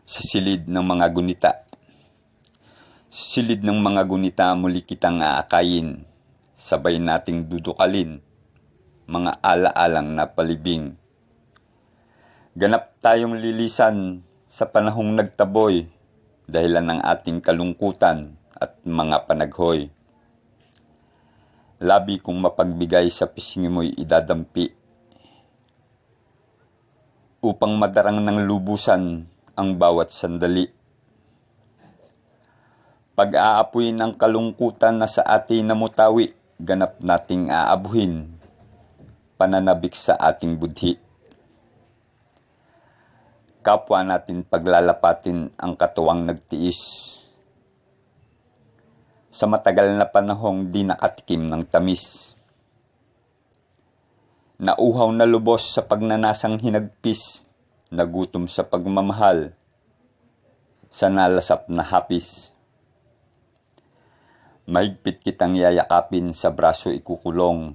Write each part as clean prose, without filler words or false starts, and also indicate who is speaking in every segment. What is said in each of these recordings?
Speaker 1: Sa silid ng mga gunita. Sa silid ng mga gunita muli kitang aakayin, sabay nating dudukalin, mga ala-alang na palibing. Ganap tayong lilisan sa panahong nagtaboy, dahilan ng ating kalungkutan at mga panaghoy. Labi kong mapagbigay sa pisngi mo'y idadampi, upang madarang ng lubusan ang bawat sandali. Pag-aapuin ang kalungkutan na sa ating namutawi, ganap nating aabuhin, pananabik sa ating budhi. Kapwa natin paglalapatin ang katuwang nagtiis, sa matagal na panahong di nakatikim ng tamis. Nauhaw na lubos sa pagnanasang hinagpis, nagutom sa pagmamahal, sa nalasap na hapis. Mahigpit kitang yayakapin, sa braso ikukulong,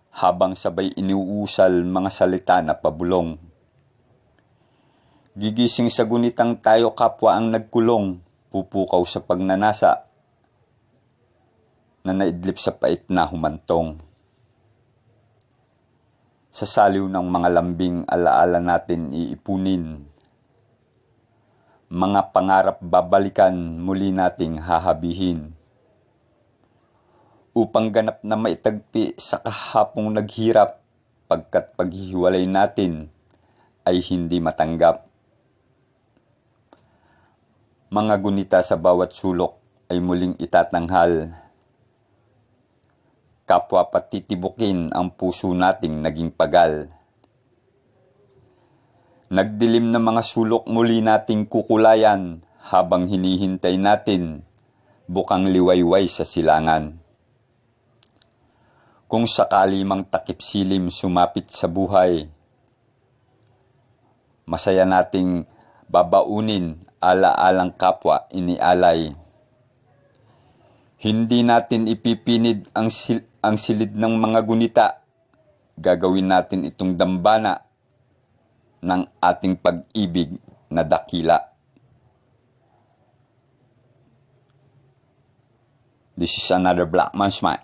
Speaker 1: habang sabay iniuusal mga salita na pabulong. Gigising sa gunitang tayo kapwa ang nagkulong, pupukaw sa pagnanasa, na naidlip sa pait na humantong. Sa saliw ng mga lambing alaala natin iipunin, mga pangarap babalikan muli nating hahabihin, upang ganap na maitagpi sa kahapong naghirap, pagkat paghihiwalay natin ay hindi matanggap. Mga gunita sa bawat sulok ay muling itatanghal, kapwa patitibukin ang puso nating naging pagal. Nagdilim na mga sulok muli nating kukulayan, habang hinihintay natin bukang liwayway sa silangan. Kung sakali mang takip silim sumapit sa buhay, masaya nating babaunin ala-alang kapwa inialay. Hindi natin ipipinid ang silid ng mga gunita. Gagawin natin itong dambana ng ating pag-ibig na dakila. This is another Black Man's Mind.